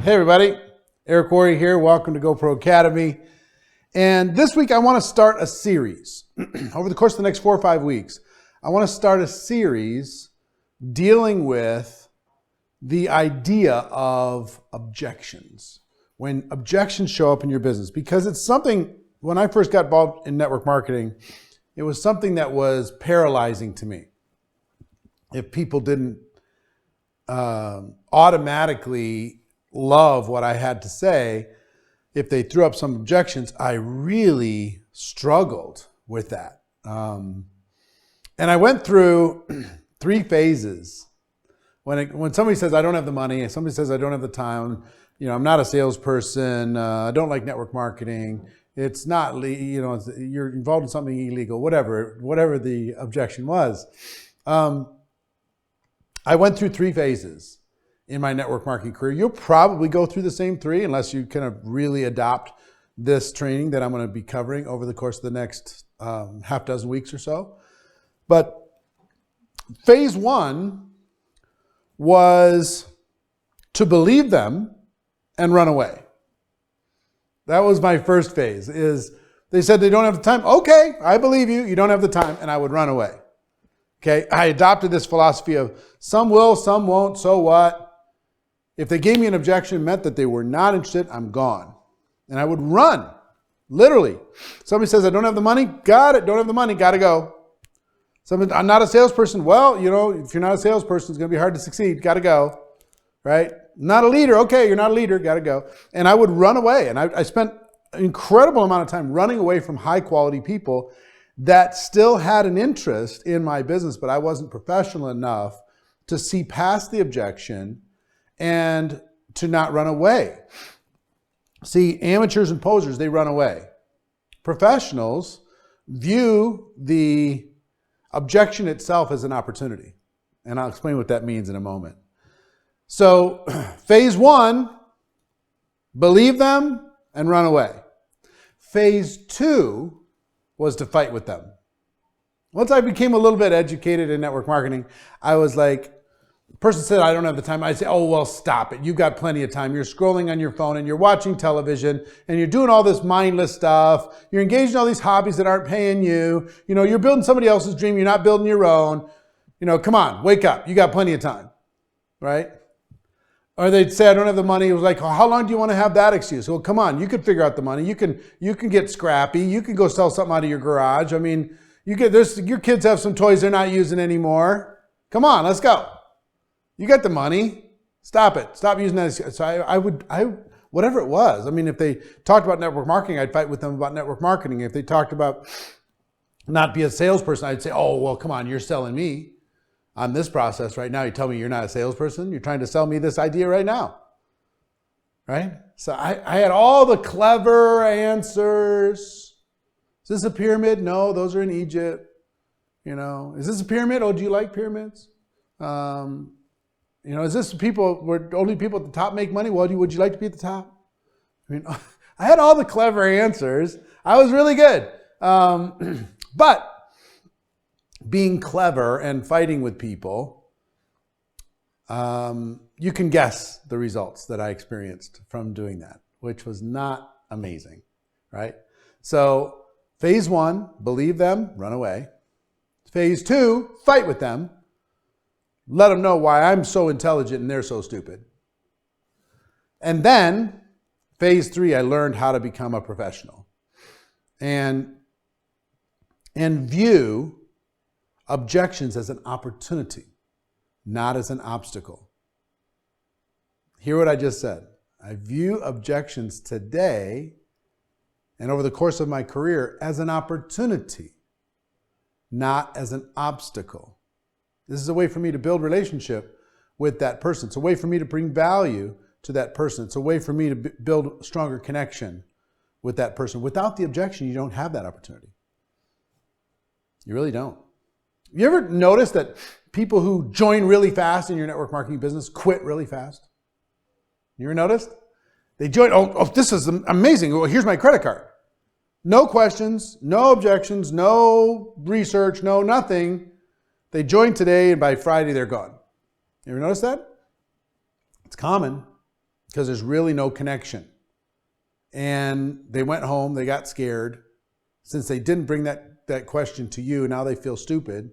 Hey everybody, Eric Worre here. Welcome to GoPro Academy. And this week I want to start a series. Over the course of the next 4 or 5 weeks, I want to start a series dealing with the idea of objections. When objections show up in your business, because it's something, when I first got involved in network marketing, it was something that was paralyzing to me. If people didn't automatically love what I had to say, if they threw up some objections, I really struggled with that. And I went through 3 phases. When somebody says, I don't have the money, and somebody says, I don't have the time, I'm not a salesperson, I don't like network marketing, it's not, you're involved in something illegal, whatever the objection was. I went through 3 phases in my network marketing career. You'll probably go through the same 3 unless you kind of really adopt this training that I'm going to be covering over the course of the next half dozen weeks or so. But phase 1 was to believe them and run away. That was my first phase. Is they said they don't have the time. Okay, I believe you. You don't have the time, and I would run away. Okay, I adopted this philosophy of some will, some won't, so what? If they gave me an objection, it meant that they were not interested, I'm gone. And I would run, literally. Somebody says, I don't have the money, got it, don't have the money, gotta go. I'm not a salesperson, well, if you're not a salesperson, it's gonna be hard to succeed, gotta go, right? Not a leader, okay, you're not a leader, gotta go. And I would run away, and I spent an incredible amount of time running away from high quality people that still had an interest in my business, but I wasn't professional enough to see past the objection and to not run away. See, amateurs and posers, they run away. Professionals view the objection itself as an opportunity. And I'll explain what that means in a moment. So, phase 1, believe them and run away. Phase 2 was to fight with them. Once I became a little bit educated in network marketing, I was like, the person said, I don't have the time. I'd say, oh, well, stop it. You've got plenty of time. You're scrolling on your phone and you're watching television and you're doing all this mindless stuff. You're engaged in all these hobbies that aren't paying you. You're building somebody else's dream. You're not building your own. Come on, wake up. You got plenty of time, right? Or they'd say, I don't have the money. It was like, oh, how long do you want to have that excuse? Well, come on, you could figure out the money. You can get scrappy. You can go sell something out of your garage. I mean, your kids have some toys they're not using anymore. Come on, let's go. You got the money. Stop it. Stop using that excuse. So I would, whatever it was. I mean, if they talked about network marketing, I'd fight with them about network marketing. If they talked about not be a salesperson, I'd say, oh, well, come on, you're selling me on this process right now. You tell me you're not a salesperson. You're trying to sell me this idea right now, right? So I had all the clever answers. Is this a pyramid? No, those are in Egypt. Is this a pyramid? Oh, do you like pyramids? Is this where only people at the top make money? Well, would you like to be at the top? I mean, I had all the clever answers. I was really good. But being clever and fighting with people, you can guess the results that I experienced from doing that, which was not amazing, right? So phase 1, believe them, run away. Phase 2, fight with them. Let them know why I'm so intelligent and they're so stupid. And then phase 3, I learned how to become a professional and view objections as an opportunity, not as an obstacle. Hear what I just said. I view objections today and over the course of my career as an opportunity, not as an obstacle. This is a way for me to build relationship with that person. It's a way for me to bring value to that person. It's a way for me to build stronger connection with that person. Without the objection, you don't have that opportunity. You really don't. You ever notice that people who join really fast in your network marketing business quit really fast? You ever noticed? They join, oh, this is amazing. Well, here's my credit card. No questions, no objections, no research, no nothing. They join today and by Friday they're gone. You ever notice that? It's common. because there's really no connection. And they went home, they got scared. Since they didn't bring that question to you, now they feel stupid.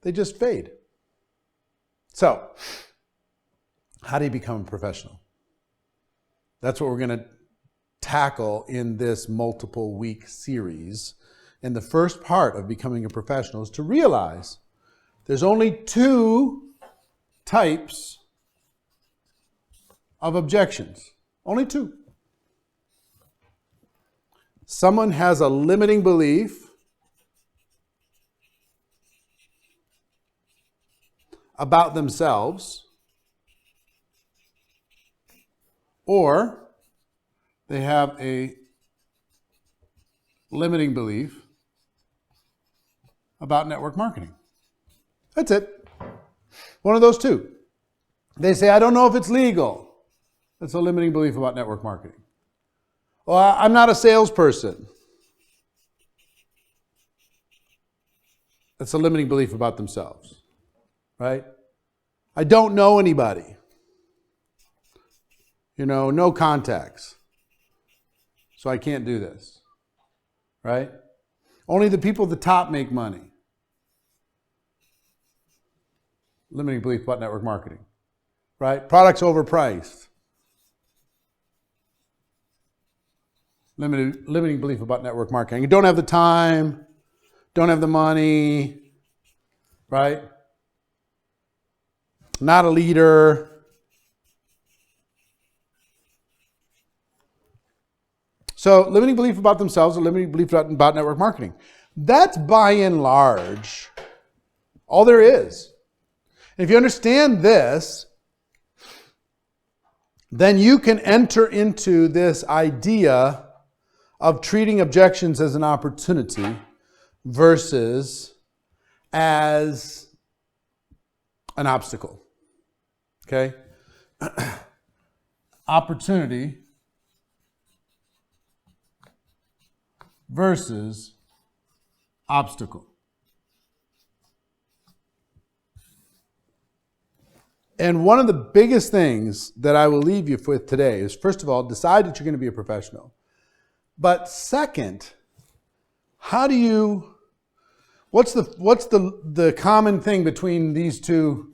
They just fade. So, how do you become a professional? That's what we're going to tackle in this multiple week series. And the first part of becoming a professional is to realize there's only 2 types of objections. Only 2. Someone has a limiting belief about themselves, or they have a limiting belief about network marketing. That's it. One of those 2. They say, I don't know if it's legal. That's a limiting belief about network marketing. Well, I'm not a salesperson. That's a limiting belief about themselves, right? I don't know anybody. No contacts. So I can't do this, right? Only the people at the top make money. Limiting belief about network marketing, right? Products overpriced. Limiting belief about network marketing. You don't have the time, don't have the money, right? Not a leader. So limiting belief about themselves, a limiting belief about network marketing. That's by and large all there is. And if you understand this, then you can enter into this idea of treating objections as an opportunity versus as an obstacle. Okay? Opportunity versus obstacle. And one of the biggest things that I will leave you with today is, first of all, decide that you're going to be a professional. But second, what's the common thing between these two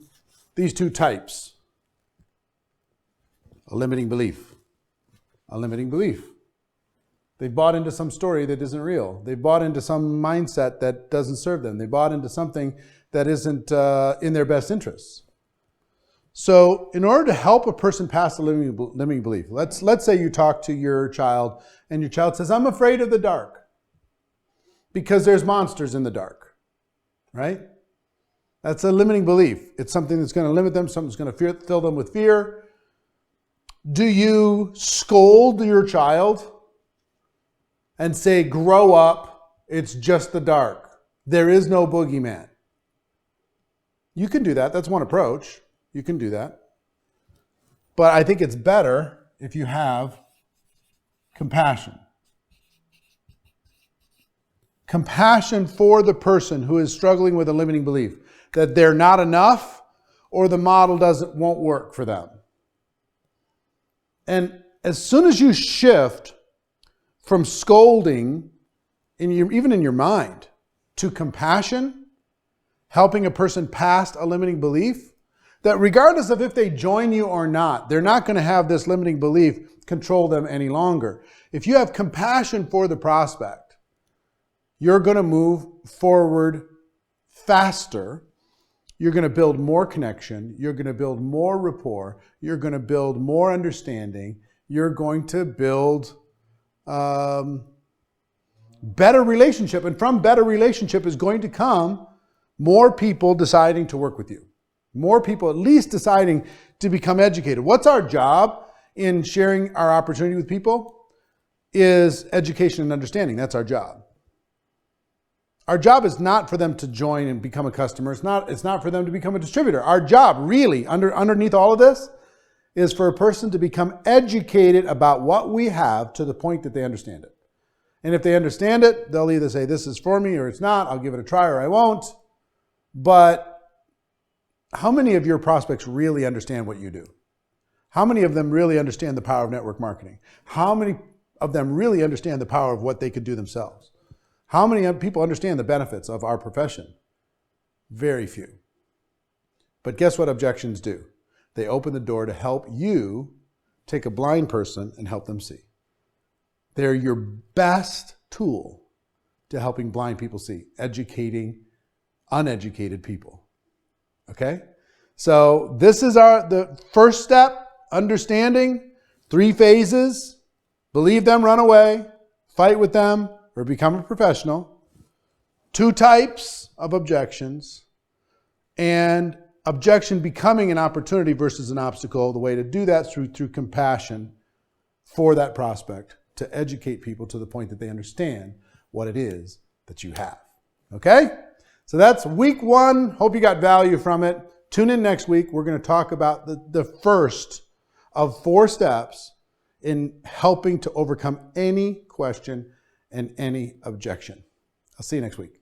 types? A limiting belief. A limiting belief. They've bought into some story that isn't real. They've bought into some mindset that doesn't serve them. They bought into something that isn't in their best interests. So in order to help a person pass the limiting belief, let's say you talk to your child and your child says, I'm afraid of the dark because there's monsters in the dark, right? That's a limiting belief. It's something that's going to limit them, something that's going to fill them with fear. Do you scold your child and say, grow up, it's just the dark. There is no boogeyman. You can do that. That's one approach. You can do that. But I think it's better if you have compassion. Compassion for the person who is struggling with a limiting belief, that they're not enough or the model won't work for them. And as soon as you shift from scolding, even in your mind, to compassion, helping a person past a limiting belief, that regardless of if they join you or not, they're not going to have this limiting belief control them any longer. If you have compassion for the prospect, you're going to move forward faster. You're going to build more connection. You're going to build more rapport. You're going to build more understanding. You're going to build better relationship. And from better relationship is going to come more people deciding to work with you. More people at least deciding to become educated. What's our job in sharing our opportunity with people? Is education and understanding. That's our job. Our job is not for them to join and become a customer. It's not for them to become a distributor. Our job really, underneath all of this, is for a person to become educated about what we have to the point that they understand it. And if they understand it, they'll either say, this is for me or it's not. I'll give it a try or I won't. But how many of your prospects really understand what you do? How many of them really understand the power of network marketing? How many of them really understand the power of what they could do themselves? How many people understand the benefits of our profession? Very few. But guess what objections do? They open the door to help you take a blind person and help them see. They're your best tool to helping blind people see, educating uneducated people. Okay? So this is the first step, understanding 3 phases. Believe them, run away, fight with them, or become a professional. 2 types of objections, and objection becoming an opportunity versus an obstacle. The way to do that is through compassion for that prospect, to educate people to the point that they understand what it is that you have. Okay? So that's week 1. Hope you got value from it. Tune in next week. We're going to talk about the first of 4 steps in helping to overcome any question and any objection. I'll see you next week.